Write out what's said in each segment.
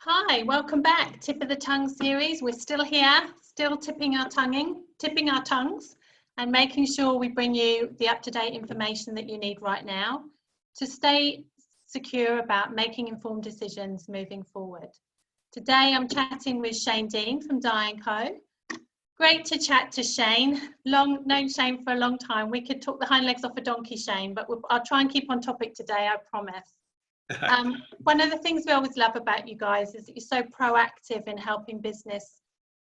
Hi, welcome back. Tip of the Tongue series. We're still here, still tipping our tongues and making sure we bring you the up-to-date information that you need right now to stay secure about making informed decisions moving forward. Today I'm chatting with Shane Dean from Dye & Co. Great to chat to Shane. Known Shane for a long time. We could talk the hind legs off a donkey, Shane, but I'll try and keep on topic today, I promise. One of the things we always love about you guys is that you're so proactive in helping business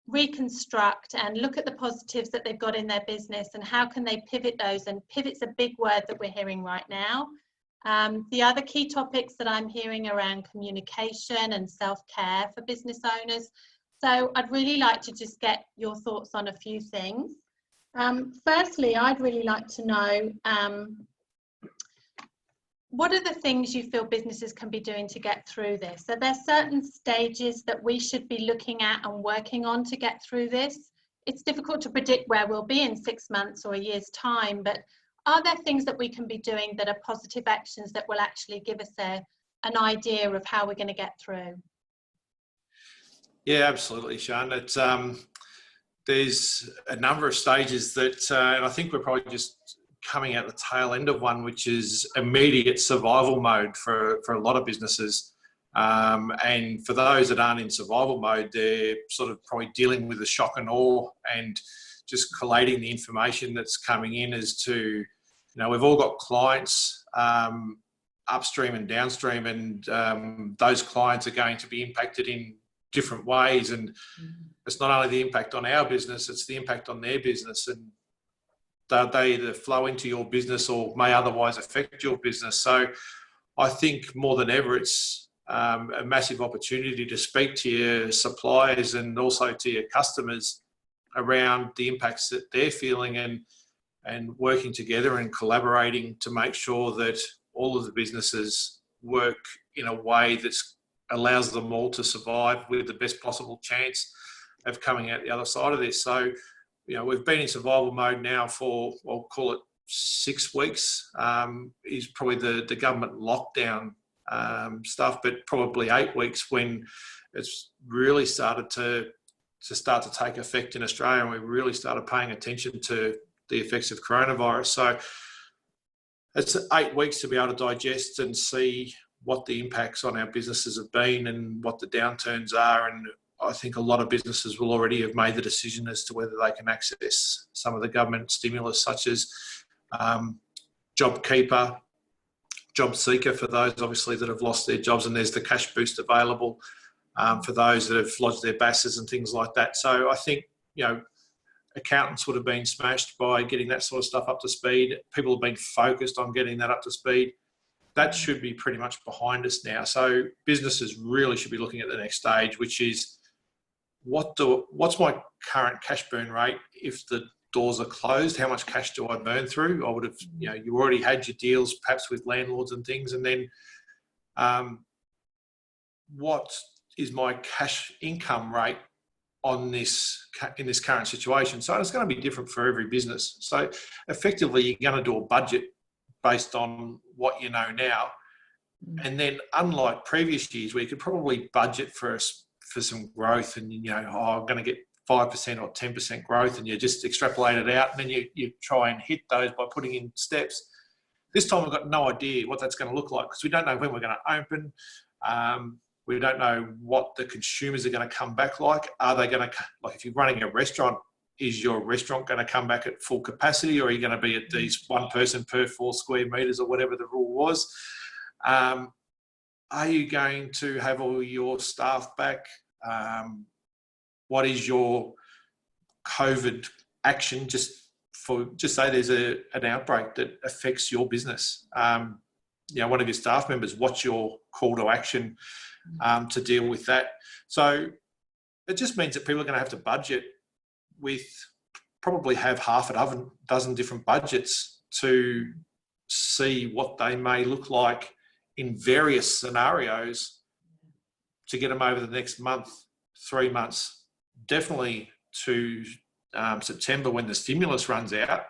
reconstruct and look at the positives that they've got in their business and how can they pivot those, and pivot's a big word that we're hearing right now. The other key topics that I'm hearing around communication and self-care for business owners. So I'd really like to just get your thoughts on a few things. Firstly, I'd really like to know what are the things you feel businesses can be doing to get through this? Are there certain stages that we should be looking at and working on to get through this? It's difficult to predict where we'll be in 6 months or a year's time, but are there things that we can be doing that are positive actions that will actually give us an idea of how we're going to get through? Yeah, absolutely, Sian. It's there's a number of stages that, and I think we're probably just coming at the tail end of one, which is immediate survival mode for a lot of businesses. And for those that aren't in survival mode, they're sort of probably dealing with the shock and awe and just collating the information that's coming in as to, we've all got clients upstream and downstream, and those clients are going to be impacted in different ways. And it's not only the impact on our business, it's the impact on their business. And they either flow into your business or may otherwise affect your business. So I think more than ever, it's a massive opportunity to speak to your suppliers and also to your customers around the impacts that they're feeling, and working together and collaborating to make sure that all of the businesses work in a way that allows them all to survive with the best possible chance of coming out the other side of this. So, we've been in survival mode now for, I'll call it 6 weeks, is probably the government lockdown stuff, but probably 8 weeks when it's really started to take effect in Australia, and we really started paying attention to the effects of coronavirus. So it's 8 weeks to be able to digest and see what the impacts on our businesses have been and what the downturns are. And I think a lot of businesses will already have made the decision as to whether they can access some of the government stimulus, such as JobKeeper, JobSeeker for those obviously that have lost their jobs, and there's the cash boost available for those that have lodged their BASs and things like that. So I think, accountants would have been smashed by getting that sort of stuff up to speed. People have been focused on getting that up to speed. That should be pretty much behind us now. So businesses really should be looking at the next stage, which is, what's my current cash burn rate if the doors are closed? How much cash do I burn through? I would have, you already had your deals perhaps with landlords and things, and then what is my cash income rate in this current situation? So it's going to be different for every business. So effectively, you're going to do a budget based on what you know now, and then unlike previous years where you could probably budget for some growth, and I'm going to get 5% or 10% growth, and you just extrapolate it out, and then you try and hit those by putting in steps. This time we've got no idea what that's going to look like, because we don't know when we're going to open. We don't know what the consumers are going to come back like. Are they going to, like if you're running a restaurant, is your restaurant going to come back at full capacity, or are you going to be at these 1 person per 4 square metres or whatever the rule was? Are you going to have all your staff back? What is your COVID action? Just say there's an outbreak that affects your business. One of your staff members, what's your call to action to deal with that? So it just means that people are going to have to budget with, probably have half a dozen different budgets to see what they may look like in various scenarios to get them over the next month, 3 months, definitely to September when the stimulus runs out.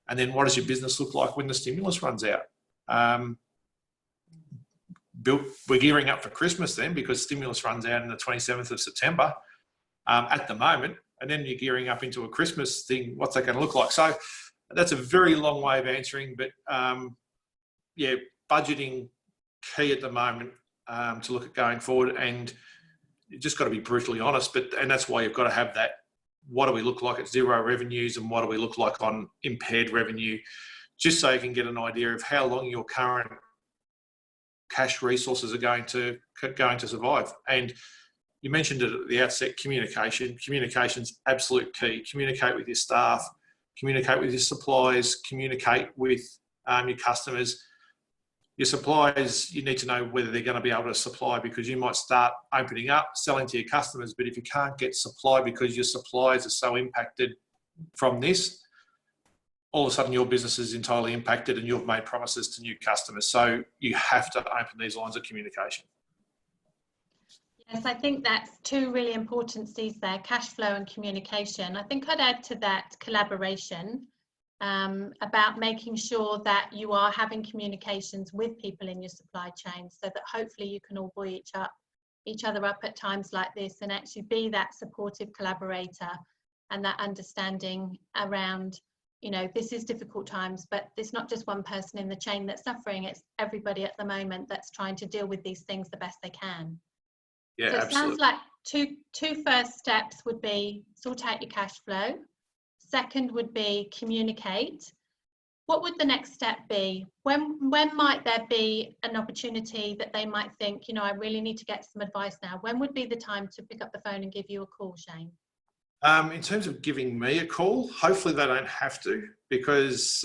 And then what does your business look like when the stimulus runs out? we're gearing up for Christmas then, because stimulus runs out on the 27th of September at the moment. And then you're gearing up into a Christmas thing. What's that going to look like? So that's a very long way of answering, but yeah, budgeting key at the moment to look at going forward, and you just got to be brutally honest. And that's why you've got to have that. What do we look like at zero revenues, and what do we look like on impaired revenue? Just so you can get an idea of how long your current cash resources are going to survive. And you mentioned it at the outset, communication. Communication's absolute key. Communicate with your staff, communicate with your suppliers, communicate with your customers. Your suppliers, you need to know whether they're going to be able to supply, because you might start opening up, selling to your customers, but if you can't get supply because your suppliers are so impacted from this, all of a sudden your business is entirely impacted and you've made promises to new customers. So you have to open these lines of communication. Yes, I think that's two really important C's there, cash flow and communication. I think I'd add to that collaboration, about making sure that you are having communications with people in your supply chain, so that hopefully you can all buoy each other up at times like this, and actually be that supportive collaborator and that understanding around, you know, this is difficult times, but there's not just one person in the chain that's suffering, it's everybody at the moment that's trying to deal with these things the best they can. Yeah, so it absolutely. sounds like two first steps would be sort out your cash flow. Second would be communicate. What would the next step be? When might there be an opportunity that they might think, you know, I really need to get some advice now? When would be the time to pick up the phone and give you a call, Shane? In terms of giving me a call, hopefully they don't have to, because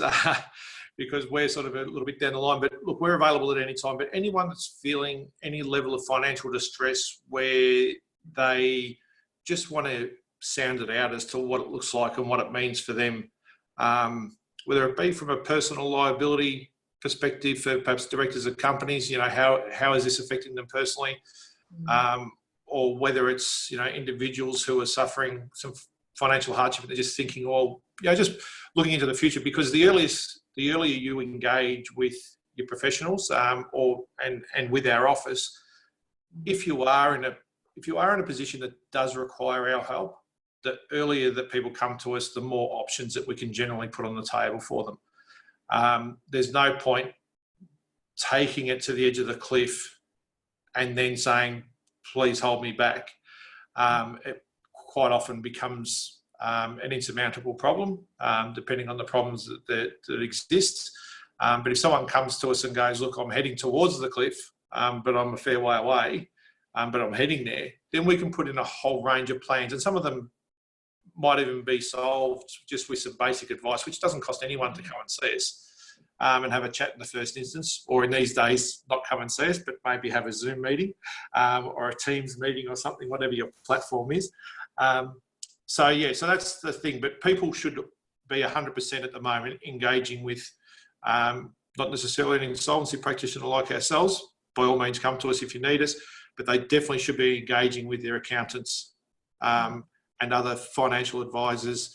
we're sort of a little bit down the line. But look, we're available at any time. But anyone that's feeling any level of financial distress where they just want to sound it out as to what it looks like and what it means for them, whether it be from a personal liability perspective for perhaps directors of companies, you know, how is this affecting them personally? Or whether it's, you know, individuals who are suffering some financial hardship and they're just thinking, well, you know, just looking into the future, because the earlier you engage with your professionals, and with our office, if you are in a position that does require our help, the earlier that people come to us, the more options that we can generally put on the table for them. There's no point taking it to the edge of the cliff and then saying, please hold me back. It quite often becomes an insurmountable problem, depending on the problems that exist. But if someone comes to us and goes, look, I'm heading towards the cliff, but I'm a fair way away, but I'm heading there, then we can put in a whole range of plans. And some of them might even be solved just with some basic advice, which doesn't cost anyone to come and see us. And have a chat in the first instance, or in these days, not come and see us, but maybe have a Zoom meeting or a Teams meeting or something, whatever your platform is. So that's the thing. But people should be 100% at the moment engaging with, not necessarily an insolvency practitioner like ourselves. By all means, come to us if you need us, but they definitely should be engaging with their accountants and other financial advisors,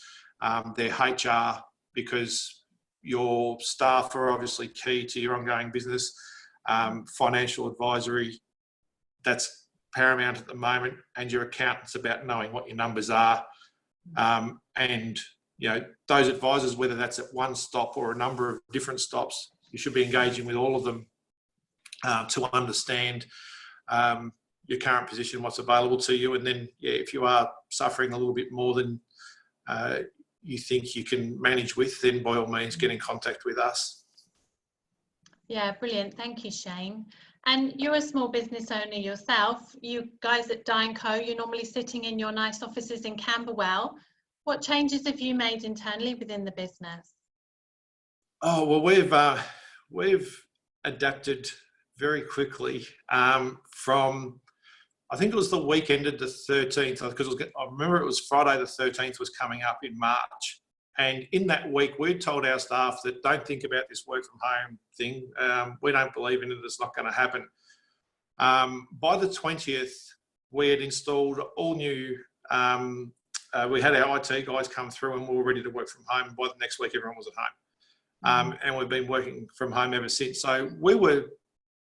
their HR, because your staff are obviously key to your ongoing business. Financial advisory, that's paramount at the moment, and your accountant's about knowing what your numbers are. And, you know, those advisors, whether that's at one stop or a number of different stops, you should be engaging with all of them to understand your current position, what's available to you. And then, yeah, if you are suffering a little bit more than you think you can manage with, then by all means get in contact with us. Yeah, brilliant. Thank you, Shane. And you're a small business owner yourself. You guys at Dye & Co, you're normally sitting in your nice offices in Camberwell. What changes have you made internally within the business? Oh, well, we've adapted very quickly from, I think it was the week ended the 13th, because I remember it was Friday the 13th was coming up in March. And in that week, we told our staff that don't think about this work from home thing. We don't believe in it. It's not going to happen. By the 20th, we had installed all new, we had our IT guys come through and we were ready to work from home. By the next week, everyone was at home. And we've been working from home ever since. So we were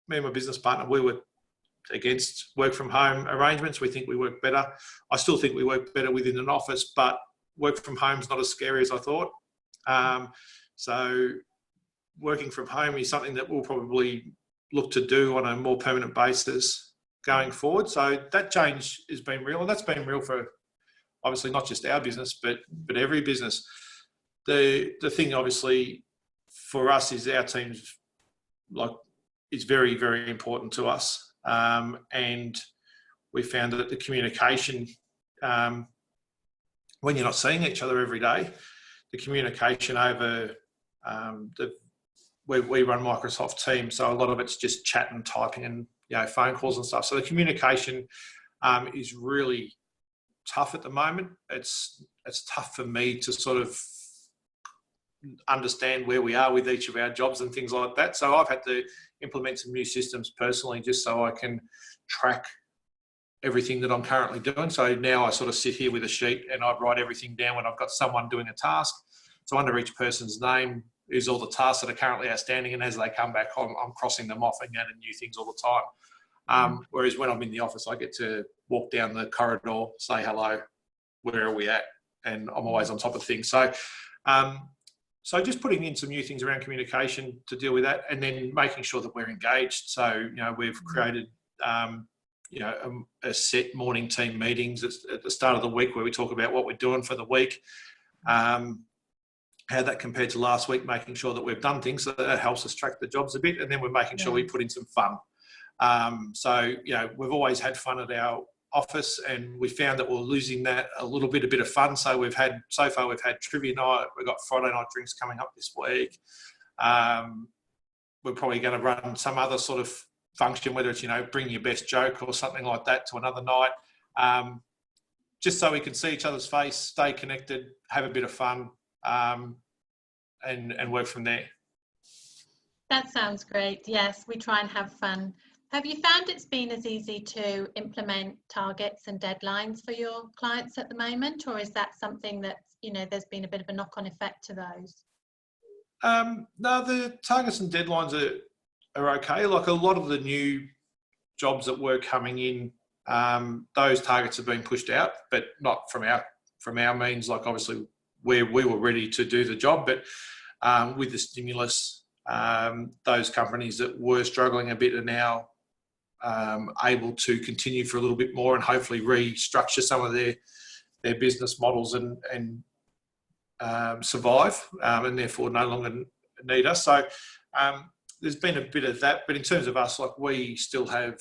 me and my business partner, we were against work from home arrangements. We think we work better. I still think we work better within an office, but work from home is not as scary as I thought. So working from home is something that we'll probably look to do on a more permanent basis going forward. So that change has been real, and that's been real for obviously not just our business, but every business. The thing obviously for us is our team's is very, very important to us. And we found that the communication, when you're not seeing each other every day, the communication over we run Microsoft Teams, so a lot of it's just chat and typing and phone calls and stuff. So the communication is really tough at the moment. It's tough for me to sort of understand where we are with each of our jobs and things like that. So I've had to implement some new systems personally just so I can track everything that I'm currently doing. So now I sort of sit here with a sheet and I write everything down when I've got someone doing a task. So under each person's name is all the tasks that are currently outstanding, and as they come back, I'm crossing them off and adding new things all the time. Whereas when I'm in the office, I get to walk down the corridor, say hello, where are we at? And I'm always on top of things. So so just putting in some new things around communication to deal with that, and then making sure that we're engaged. So, we've created, a set morning team meetings at the start of the week where we talk about what we're doing for the week, how that compared to last week, making sure that we've done things. So that helps us track the jobs a bit. And then we're making sure we put in some fun. So, we've always had fun at our office, and we found that we're losing that a bit of fun. So so far we've had trivia night, we've got Friday night drinks coming up this week. We're probably going to run some other sort of function, whether it's bring your best joke or something like that to another night, just so we can see each other's face, stay connected, have a bit of fun, and work from there. That sounds great. Yes, we try and have fun. Have you found it's been as easy to implement targets and deadlines for your clients at the moment, or is that something that, there's been a bit of a knock-on effect to those? No, the targets and deadlines are okay. Like a lot of the new jobs that were coming in, those targets have been pushed out, but not from our means. Like obviously we were ready to do the job, but with the stimulus, those companies that were struggling a bit are now able to continue for a little bit more and hopefully restructure some of their business models and survive, and therefore no longer need us. So there's been a bit of that, but in terms of us, like we still have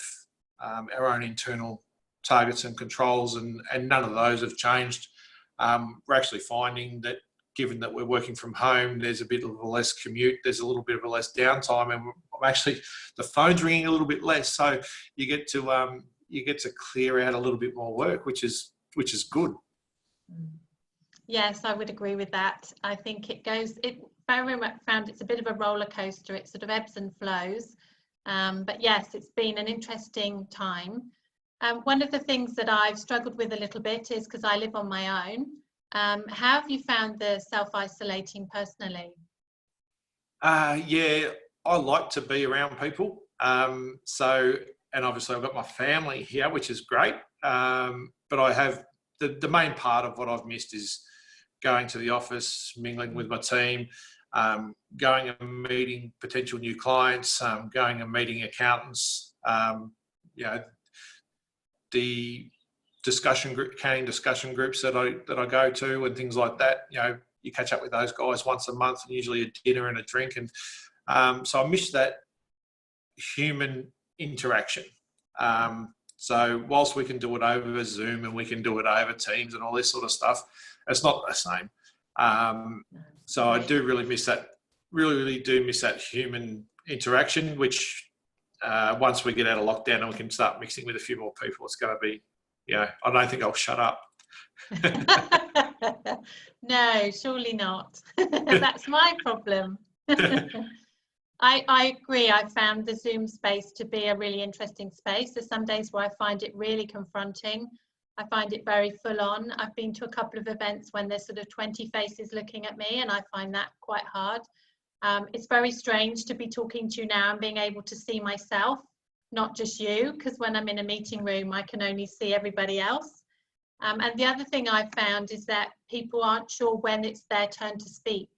our own internal targets and controls, and none of those have changed. We're actually finding that given that we're working from home, there's a bit of a less commute, there's a little bit of a less downtime, and actually the phone's ringing a little bit less, so you get to clear out a little bit more work, which is good. Yes, I would agree with that. I think very much found it's a bit of a roller coaster. It sort of ebbs and flows, but yes, it's been an interesting time. One of the things that I've struggled with a little bit is because I live on my own. How have you found the self-isolating personally? Yeah, I like to be around people. And obviously I've got my family here, which is great. But I have the main part of what I've missed is going to the office, mingling with my team, going and meeting potential new clients, going and meeting accountants, the canning discussion groups that I go to and things like that. You catch up with those guys once a month, and usually a dinner and a drink, and so I miss that human interaction. So whilst we can do it over Zoom and we can do it over Teams and all this sort of stuff, it's not the same. So I do really miss that. Really do miss that human interaction, which once we get out of lockdown and we can start mixing with a few more people, it's going to be, I don't think I'll shut up. No, surely not. That's my problem. I agree. I found the Zoom space to be a really interesting space. There's some days where I find it really confronting. I find it very full on. I've been to a couple of events when there's sort of 20 faces looking at me, and I find that quite hard. It's very strange to be talking to you now and being able to see myself, not just you, because when I'm in a meeting room, I can only see everybody else. And the other thing I've found is that people aren't sure when it's their turn to speak.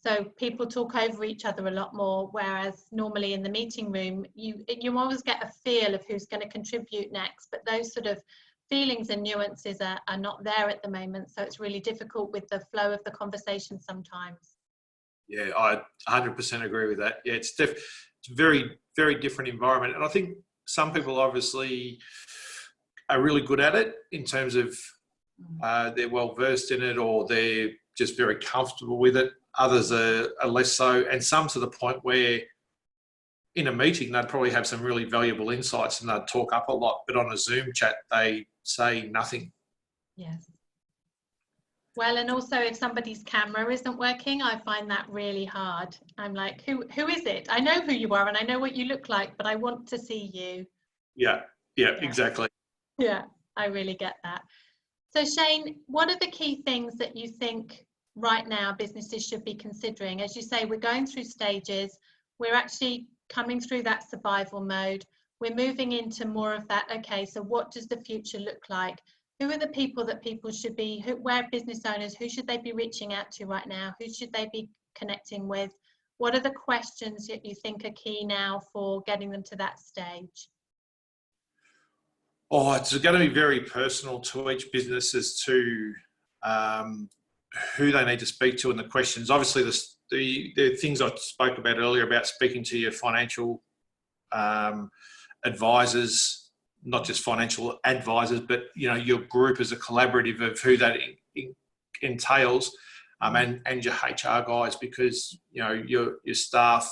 So people talk over each other a lot more, whereas normally in the meeting room, you always get a feel of who's going to contribute next, but those sort of feelings and nuances are not there at the moment. So it's really difficult with the flow of the conversation sometimes. Yeah, I 100% agree with that. Yeah, it's a very, very different environment. And I think some people obviously are really good at it in terms of they're well versed in it, or they're just very comfortable with it. Others are less so, and some to the point where in a meeting they'd probably have some really valuable insights and they'd talk up a lot, but on a Zoom chat they say nothing. Yes. Well, and also if somebody's camera isn't working, I find that really hard. I'm like, who is it? I know who you are and I know what you look like, but I want to see you. Yeah, exactly. Yeah, I really get that. So Shane, what are the key things that you think right now businesses should be considering? As you say, we're going through stages, we're actually coming through that survival mode, we're moving into more of that, okay, so what does the future look like? Who are the people that people should be, where business owners, who should they be reaching out to right now? Who should they be connecting with? What are the questions that you think are key now for getting them to that stage? Oh, it's going to be very personal to each business as to who they need to speak to and the questions. Obviously, the things I spoke about earlier about speaking to your financial advisors, not just financial advisors, but your group as a collaborative of who that entails, and your HR guys, because your staff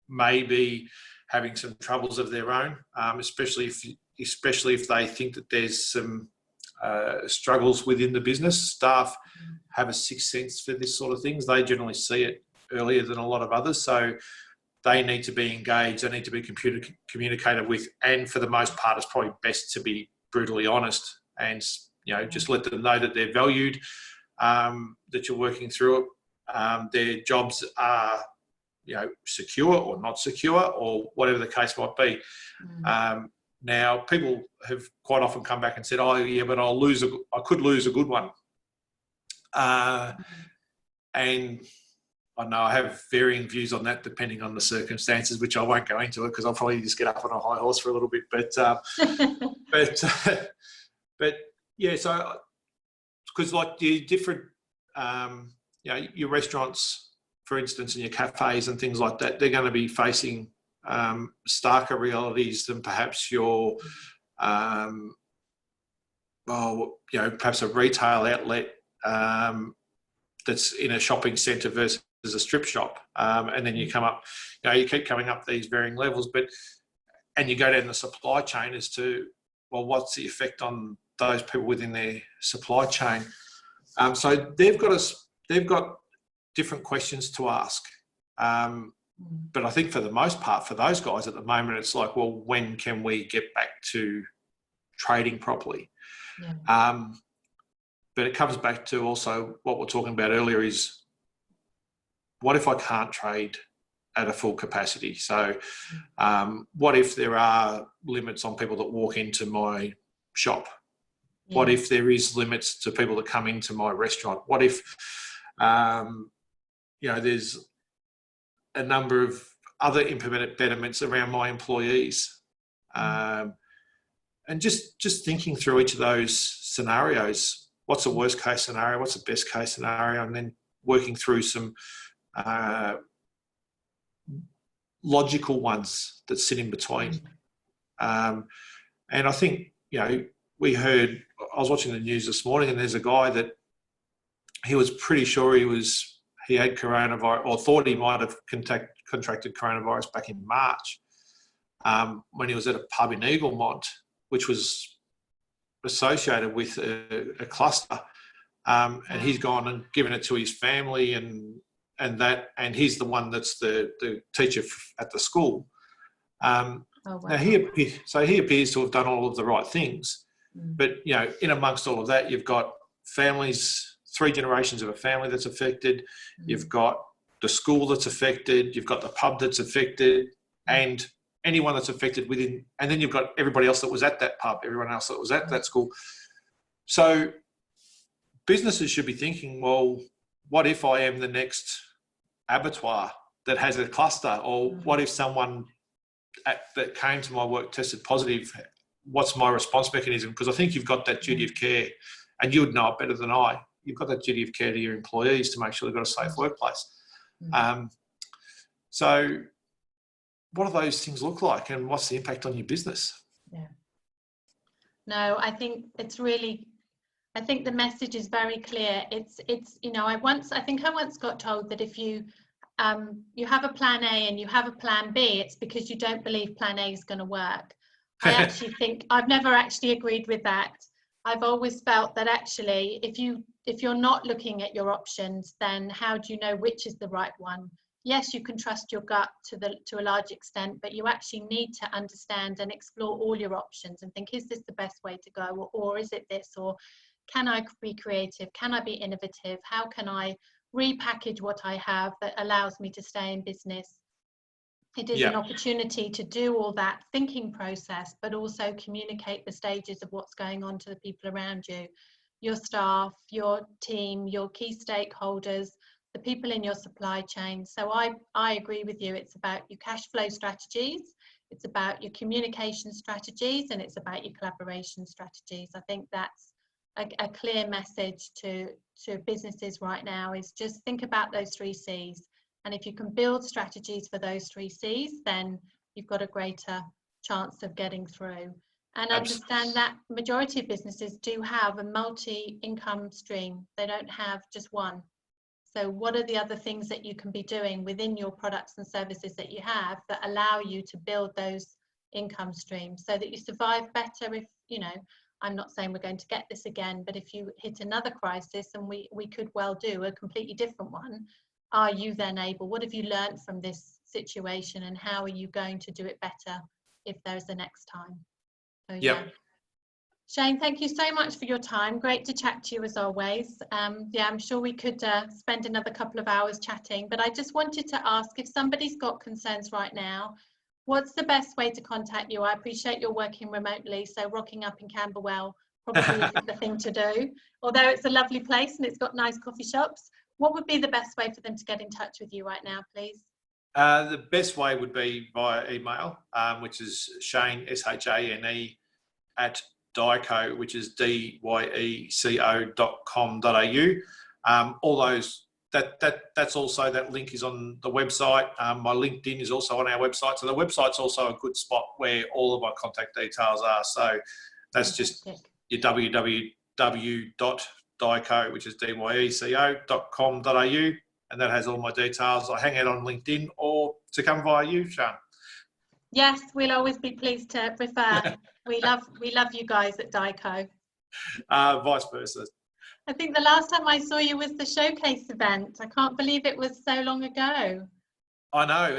may be having some troubles of their own, especially if they think that there's some struggles within the business. Staff have a sixth sense for this sort of things. They generally see it earlier than a lot of others, so they need to be engaged. They need to be communicated with, and for the most part, it's probably best to be brutally honest and just let them know that they're valued, that you're working through it. Their jobs are secure or not secure, or whatever the case might be. Now, people have quite often come back and said, "Oh, yeah, but I could lose a good one." And I know I have varying views on that depending on the circumstances, which I won't go into it because I'll probably just get up on a high horse for a little bit. But yeah, so because like the different, your restaurants, for instance, and your cafes and things like that, they're going to be facing starker realities than perhaps your, perhaps a retail outlet that's in a shopping centre versus a strip shop. And then you come up, you keep coming up these varying levels, and you go down the supply chain as to, well, what's the effect on those people within their supply chain? So they've got different questions to ask. But I think for the most part, for those guys at the moment, it's like, well, when can we get back to trading properly? Yeah. But it comes back to also what we're talking about earlier is, what if I can't trade at a full capacity? So what if there are limits on people that walk into my shop? Yeah. What if there is limits to people that come into my restaurant? What if, there's a number of other impediments around my employees? And just thinking through each of those scenarios. What's the worst case scenario? What's the best case scenario? And then working through some logical ones that sit in between. And I think, I was watching the news this morning, and there's a guy that he was pretty sure he had coronavirus, or thought he might have contracted coronavirus back in March, when he was at a pub in Eaglemont, which was associated with a cluster, and he's gone and given it to his family, and he's the one that's the teacher at the school. Wow. Now he appears to have done all of the right things, but in amongst all of that, you've got families, 3 generations of a family that's affected. You've got the school that's affected, you've got the pub that's affected, and anyone that's affected within, and then you've got everybody else that was at that pub, everyone else that was at that school. So businesses should be thinking, well, what if I am the next abattoir that has a cluster? Or what if someone that came to my work tested positive? What's my response mechanism? Because I think you've got that duty of care, and you would know it better than I. You've got that duty of care to your employees to make sure they've got a safe workplace. So what do those things look like, and what's the impact on your business? Yeah. No, I think it's really, I think the message is very clear. It's you know, I once got told that if you you have a plan A and you have a plan B, it's because you don't believe plan A is going to work. I actually think I've never actually agreed with that. I've always felt that actually if you're not looking at your options, then how do you know which is the right one? Yes, you can trust your gut to a large extent, but you actually need to understand and explore all your options and think, is this the best way to go, or is it this, or can I be creative? Can I be innovative? How can I repackage what I have that allows me to stay in business? It is an opportunity to do all that thinking process, but also communicate the stages of what's going on to the people around you, your staff, your team, your key stakeholders, the people in your supply chain. So I agree with you. It's about your cash flow strategies, it's about your communication strategies, and it's about your collaboration strategies. I think that's a clear message to businesses right now, is just think about those 3 C's. And if you can build strategies for those 3 C's, then you've got a greater chance of getting through. And understand that majority of businesses do have a multi-income stream. They don't have just one. So what are the other things that you can be doing within your products and services that you have that allow you to build those income streams so that you survive better? If, you know, I'm not saying we're going to get this again, but if you hit another crisis, and we could well do a completely different one, are you then able, what have you learned from this situation, and how are you going to do it better if there's the next time? So, yeah. Shane, thank you so much for your time. Great to chat to you as always. Yeah, I'm sure we could spend another couple of hours chatting, but I just wanted to ask, if somebody's got concerns right now, what's the best way to contact you? I appreciate you're working remotely, so rocking up in Camberwell probably isn't the thing to do, although it's a lovely place and it's got nice coffee shops. What would be the best way for them to get in touch with you right now, please? The best way would be via email, which is Shane, SHANE, at Dyeco, which is dyeco.com.au. All those, that's also, that link is on the website. My LinkedIn is also on our website. So the website's also a good spot where all of my contact details are. So that's just your www.dyeco, which is dyeco.com.au. And that has all my details. I hang out on LinkedIn, or to come via you, Sean. Yes, we'll always be pleased to refer. we love you guys at Dyeco. Vice versa. I think the last time I saw you was the showcase event. I can't believe it was so long ago. I know,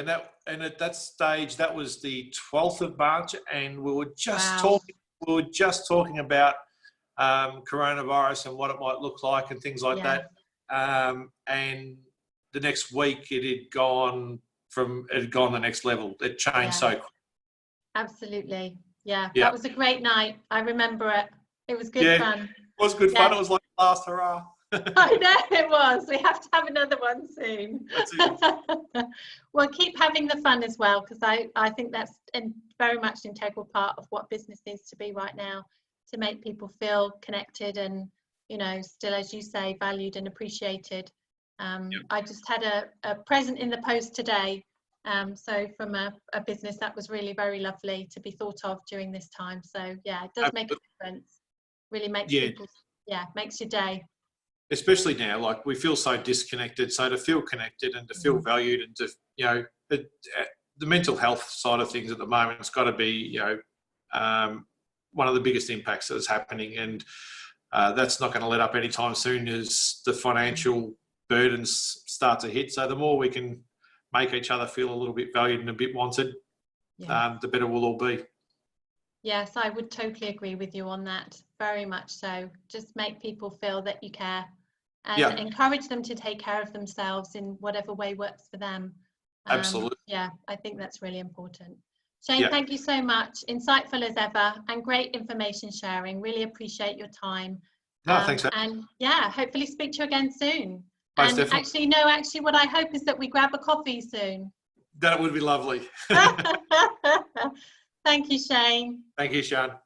and at that stage, that was the 12th of March, and we were just talking about coronavirus and what it might look like and things like that. And the next week, it had gone the next level. It changed so quick. Absolutely. Yeah, that was a great night. I remember it. It was good fun. It was good fun. It was like the last hurrah. I know it was. We have to have another one soon. That's it. Well, keep having the fun as well, because I think that's very much an integral part of what business needs to be right now, to make people feel connected and, you know, still, as you say, valued and appreciated. I just had a present in the post today. So from a business that was really very lovely to be thought of during this time. So yeah, it does make a difference. Really makes people, makes your day. Especially now, like, we feel so disconnected. So to feel connected and to feel valued, and to, you know, the mental health side of things at the moment, it's got to be, you know, one of the biggest impacts that's happening, and that's not going to let up anytime soon as the financial burdens start to hit. So the more we can make each other feel a little bit valued and a bit wanted, the better we'll all be. Yes, I would totally agree with you on that. Very much so. Just make people feel that you care, and Yeah. encourage them to take care of themselves in whatever way works for them. Absolutely. Yeah, I think that's really important. Shane, Yeah. thank you so much. Insightful as ever, and great information sharing. Really appreciate your time. No, thanks. And yeah, hopefully speak to you again soon. Most And definitely. actually what I hope is that we grab a coffee soon. That would be lovely. Thank you, Shane. Thank you, Sean.